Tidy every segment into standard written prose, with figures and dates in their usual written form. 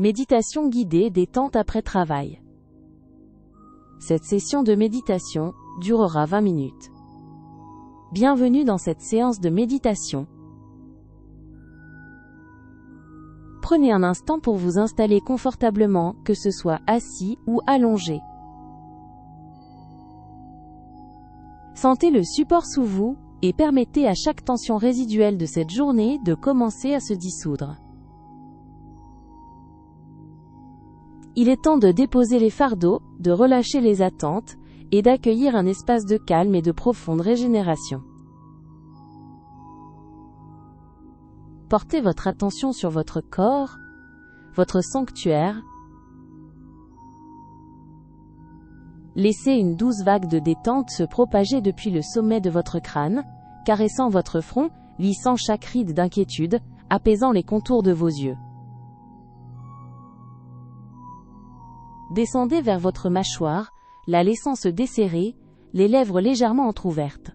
Méditation guidée détente après travail. Cette session de méditation durera 20 minutes. Bienvenue dans cette séance de méditation. Prenez un instant pour vous installer confortablement, que ce soit assis ou allongé. Sentez le support sous vous, et permettez à chaque tension résiduelle de cette journée de commencer à se dissoudre. Il est temps de déposer les fardeaux, de relâcher les attentes, et d'accueillir un espace de calme et de profonde régénération. Portez votre attention sur votre corps, votre sanctuaire. Laissez une douce vague de détente se propager depuis le sommet de votre crâne, caressant votre front, lissant chaque ride d'inquiétude, apaisant les contours de vos yeux. Descendez vers votre mâchoire, la laissant se desserrer, les lèvres légèrement entr'ouvertes.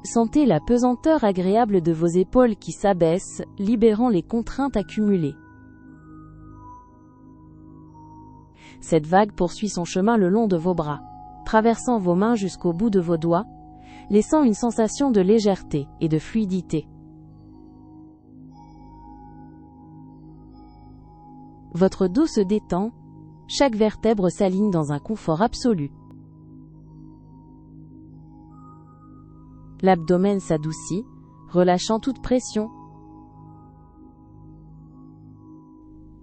Sentez la pesanteur agréable de vos épaules qui s'abaissent, libérant les contraintes accumulées. Cette vague poursuit son chemin le long de vos bras, traversant vos mains jusqu'au bout de vos doigts, laissant une sensation de légèreté et de fluidité. Votre dos se détend, chaque vertèbre s'aligne dans un confort absolu. L'abdomen s'adoucit, relâchant toute pression.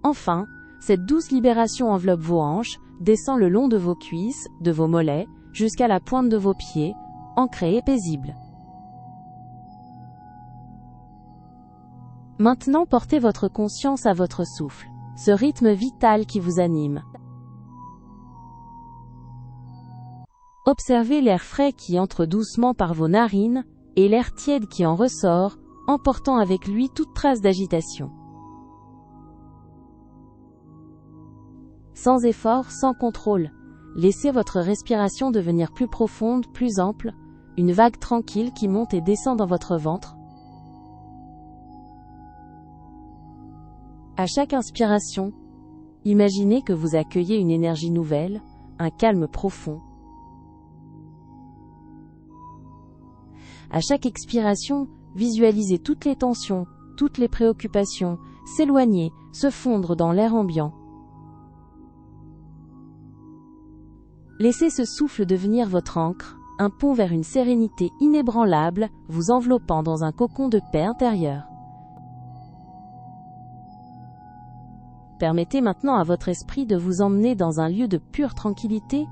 Enfin, cette douce libération enveloppe vos hanches, descend le long de vos cuisses, de vos mollets, jusqu'à la pointe de vos pieds, ancrés et paisibles. Maintenant portez votre conscience à votre souffle, ce rythme vital qui vous anime. Observez l'air frais qui entre doucement par vos narines, et l'air tiède qui en ressort, emportant avec lui toute trace d'agitation. Sans effort, sans contrôle, laissez votre respiration devenir plus profonde, plus ample, une vague tranquille qui monte et descend dans votre ventre. À chaque inspiration, imaginez que vous accueillez une énergie nouvelle, un calme profond. À chaque expiration, visualisez toutes les tensions, toutes les préoccupations, s'éloigner, se fondre dans l'air ambiant. Laissez ce souffle devenir votre ancre, un pont vers une sérénité inébranlable, vous enveloppant dans un cocon de paix intérieure. Permettez maintenant à votre esprit de vous emmener dans un lieu de pure tranquillité,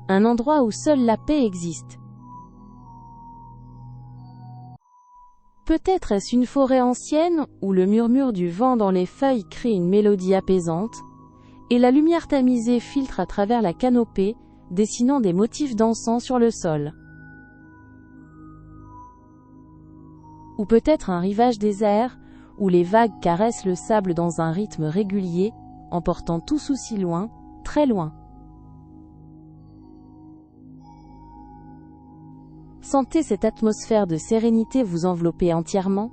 un endroit où seule la paix existe. Peut-être est-ce une forêt ancienne, où le murmure du vent dans les feuilles crée une mélodie apaisante, et la lumière tamisée filtre à travers la canopée, dessinant des motifs dansants sur le sol. Ou peut-être un rivage désert, où les vagues caressent le sable dans un rythme régulier, emportant tout souci loin, très loin. Sentez cette atmosphère de sérénité vous envelopper entièrement.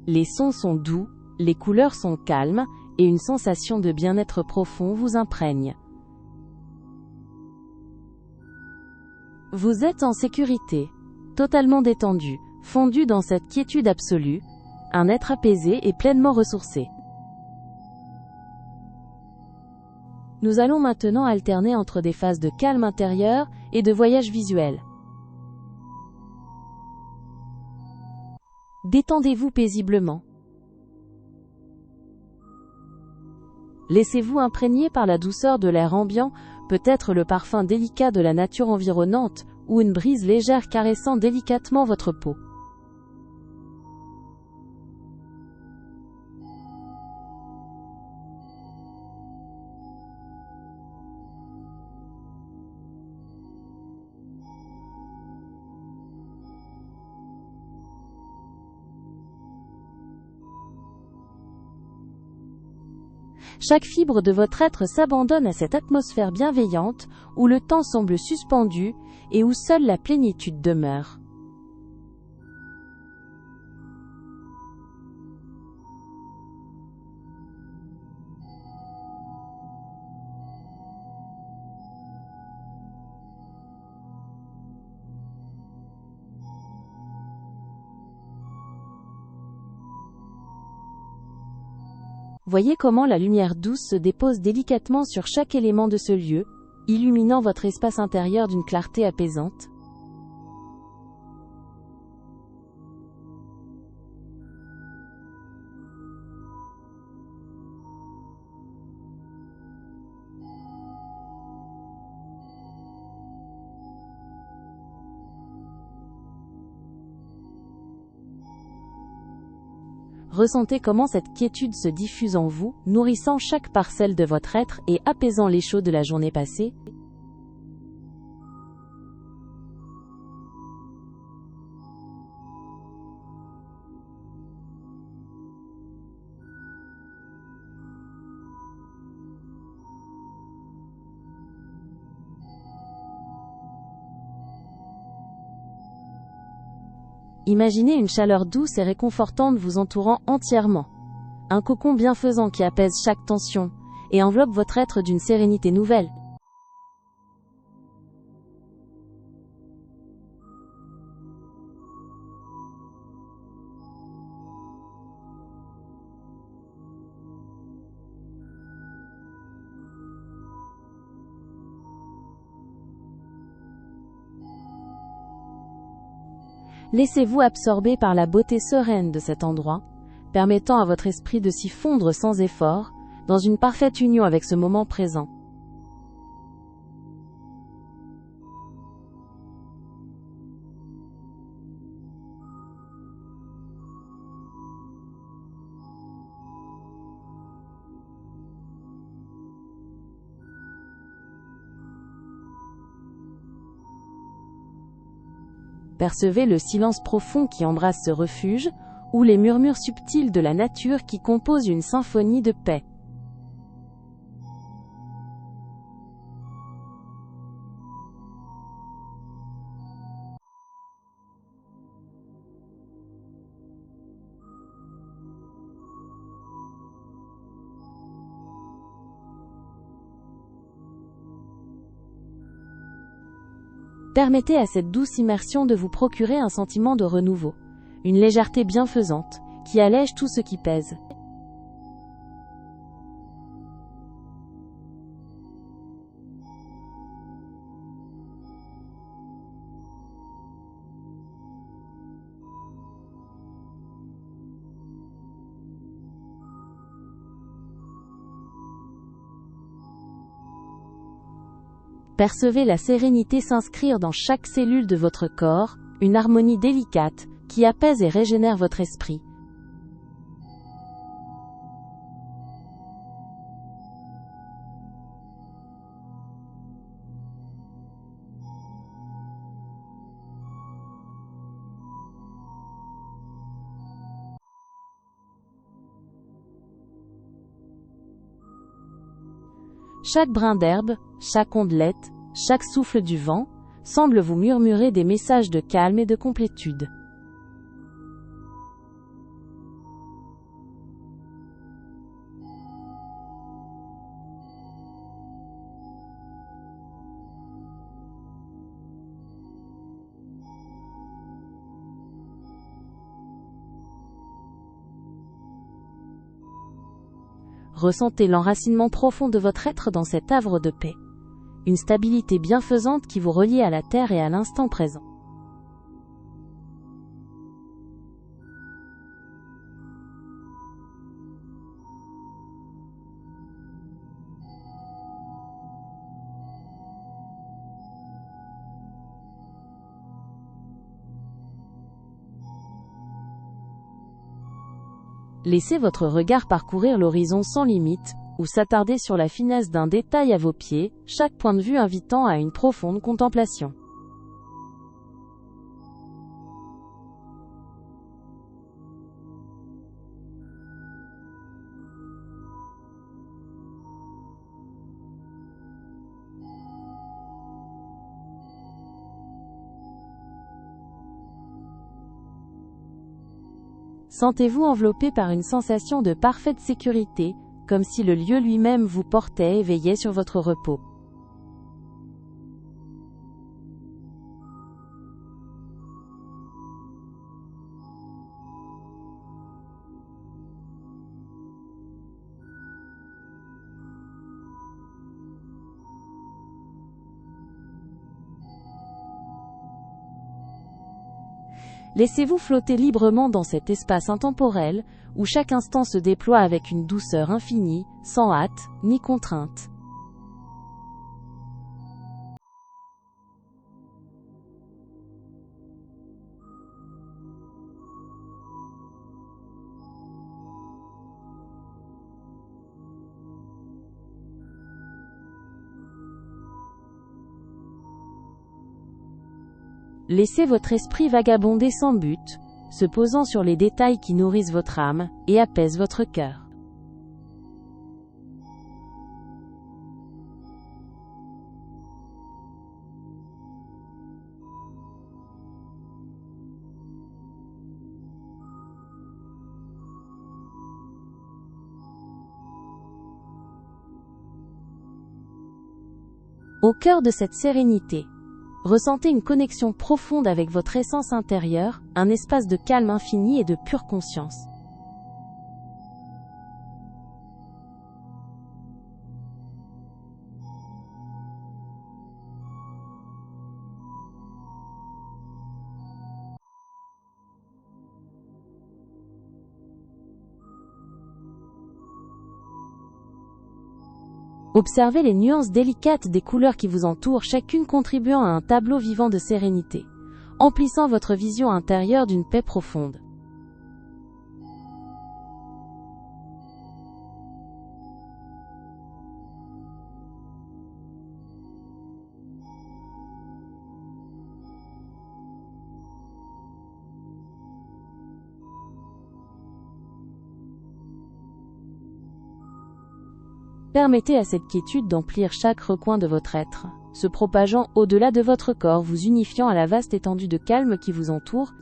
Les sons sont doux, les couleurs sont calmes, et une sensation de bien-être profond vous imprègne. Vous êtes en sécurité, totalement détendu, fondu dans cette quiétude absolue, un être apaisé et pleinement ressourcé. Nous allons maintenant alterner entre des phases de calme intérieur et de voyage visuel. Détendez-vous paisiblement. Laissez-vous imprégner par la douceur de l'air ambiant, peut-être le parfum délicat de la nature environnante, ou une brise légère caressant délicatement votre peau. Chaque fibre de votre être s'abandonne à cette atmosphère bienveillante, où le temps semble suspendu, et où seule la plénitude demeure. Voyez comment la lumière douce se dépose délicatement sur chaque élément de ce lieu, illuminant votre espace intérieur d'une clarté apaisante. Ressentez comment cette quiétude se diffuse en vous, nourrissant chaque parcelle de votre être et apaisant les chauds de la journée passée. Imaginez une chaleur douce et réconfortante vous entourant entièrement. Un cocon bienfaisant qui apaise chaque tension et enveloppe votre être d'une sérénité nouvelle. Laissez-vous absorber par la beauté sereine de cet endroit, permettant à votre esprit de s'y fondre sans effort, dans une parfaite union avec ce moment présent. Percevez le silence profond qui embrasse ce refuge, ou les murmures subtils de la nature qui composent une symphonie de paix. Permettez à cette douce immersion de vous procurer un sentiment de renouveau, une légèreté bienfaisante, qui allège tout ce qui pèse. Percevez la sérénité s'inscrire dans chaque cellule de votre corps, une harmonie délicate, qui apaise et régénère votre esprit. Chaque brin d'herbe, chaque ondelette, chaque souffle du vent, semble vous murmurer des messages de calme et de complétude. Ressentez l'enracinement profond de votre être dans cet havre de paix. Une stabilité bienfaisante qui vous relie à la terre et à l'instant présent. Laissez votre regard parcourir l'horizon sans limite, ou s'attarder sur la finesse d'un détail à vos pieds, chaque point de vue invitant à une profonde contemplation. Sentez-vous enveloppé par une sensation de parfaite sécurité, comme si le lieu lui-même vous portait et veillait sur votre repos. Laissez-vous flotter librement dans cet espace intemporel, où chaque instant se déploie avec une douceur infinie, sans hâte, ni contrainte. Laissez votre esprit vagabonder sans but, se posant sur les détails qui nourrissent votre âme, et apaisent votre cœur. Au cœur de cette sérénité, ressentez une connexion profonde avec votre essence intérieure, un espace de calme infini et de pure conscience. Observez les nuances délicates des couleurs qui vous entourent, chacune contribuant à un tableau vivant de sérénité, emplissant votre vision intérieure d'une paix profonde. Permettez à cette quiétude d'emplir chaque recoin de votre être, se propageant au-delà de votre corps, vous unifiant à la vaste étendue de calme qui vous entoure.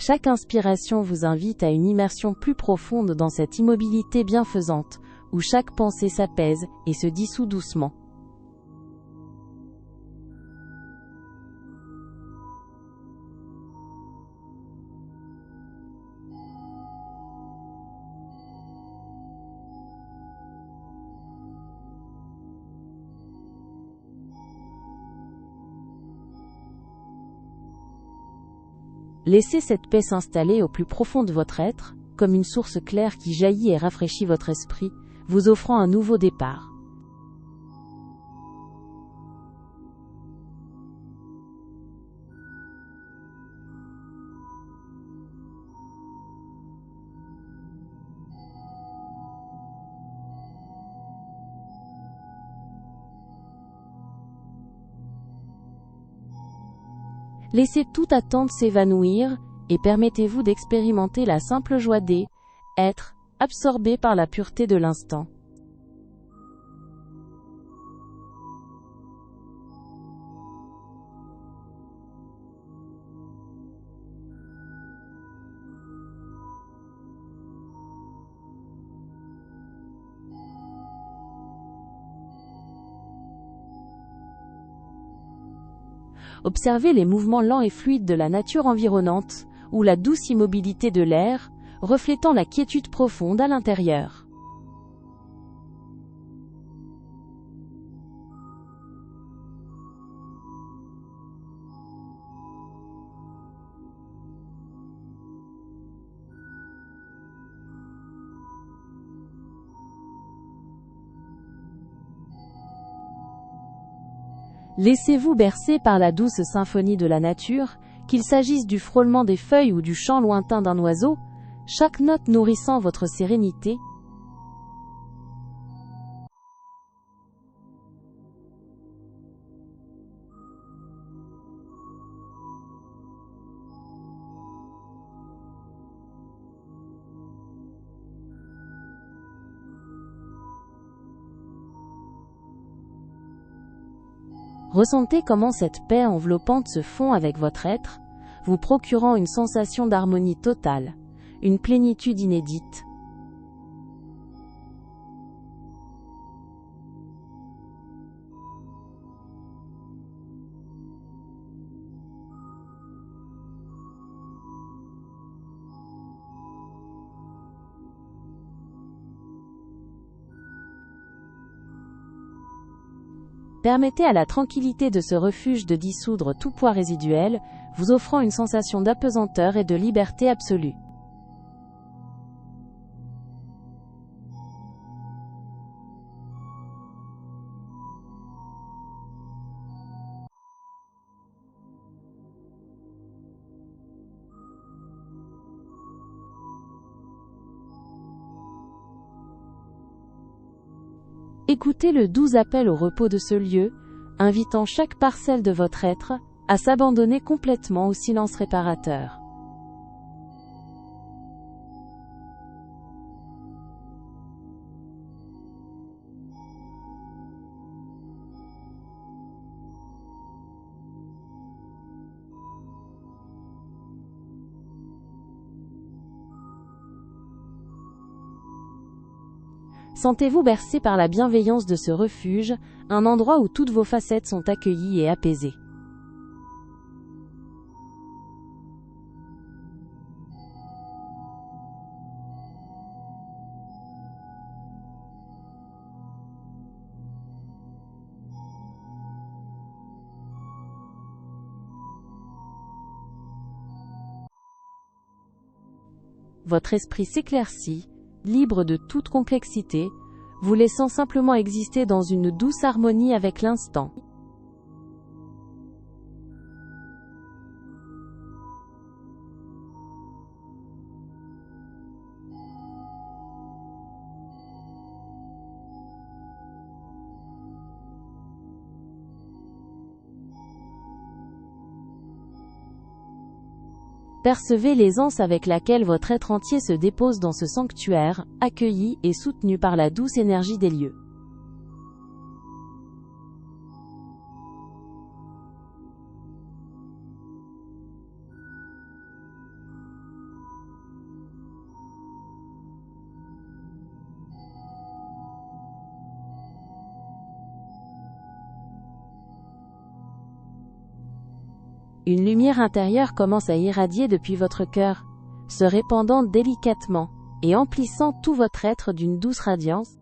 Chaque inspiration vous invite à une immersion plus profonde dans cette immobilité bienfaisante, où chaque pensée s'apaise et se dissout doucement. Laissez cette paix s'installer au plus profond de votre être, comme une source claire qui jaillit et rafraîchit votre esprit, vous offrant un nouveau départ. Laissez toute attente s'évanouir, et permettez-vous d'expérimenter la simple joie d'être, absorbé par la pureté de l'instant. Observez les mouvements lents et fluides de la nature environnante, ou la douce immobilité de l'air, reflétant la quiétude profonde à l'intérieur. Laissez-vous bercer par la douce symphonie de la nature, qu'il s'agisse du frôlement des feuilles ou du chant lointain d'un oiseau, chaque note nourrissant votre sérénité. Ressentez comment cette paix enveloppante se fond avec votre être, vous procurant une sensation d'harmonie totale, une plénitude inédite. Permettez à la tranquillité de ce refuge de dissoudre tout poids résiduel, vous offrant une sensation d'apesanteur et de liberté absolue. Écoutez le doux appel au repos de ce lieu, invitant chaque parcelle de votre être à s'abandonner complètement au silence réparateur. Sentez-vous bercé par la bienveillance de ce refuge, un endroit où toutes vos facettes sont accueillies et apaisées. Votre esprit s'éclaircit, libre de toute complexité, vous laissant simplement exister dans une douce harmonie avec l'instant. Percevez l'aisance avec laquelle votre être entier se dépose dans ce sanctuaire, accueilli et soutenu par la douce énergie des lieux. Une lumière intérieure commence à irradier depuis votre cœur, se répandant délicatement et emplissant tout votre être d'une douce radiance.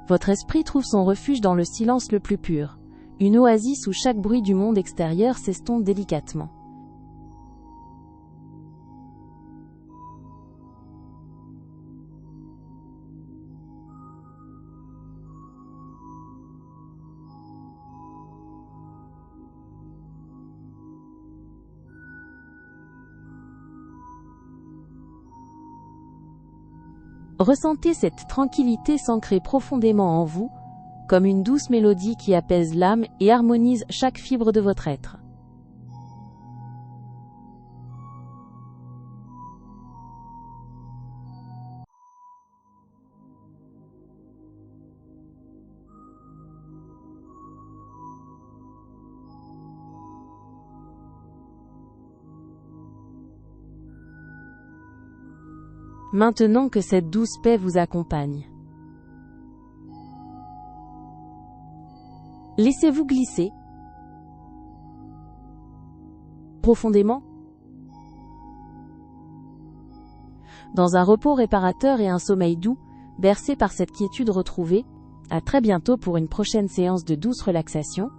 Votre esprit trouve son refuge dans le silence le plus pur, une oasis où chaque bruit du monde extérieur s'estompe délicatement. Ressentez cette tranquillité s'ancrer profondément en vous, comme une douce mélodie qui apaise l'âme et harmonise chaque fibre de votre être. Maintenant que cette douce paix vous accompagne, laissez-vous glisser profondément dans un repos réparateur et un sommeil doux, bercé par cette quiétude retrouvée. À très bientôt pour une prochaine séance de douce relaxation.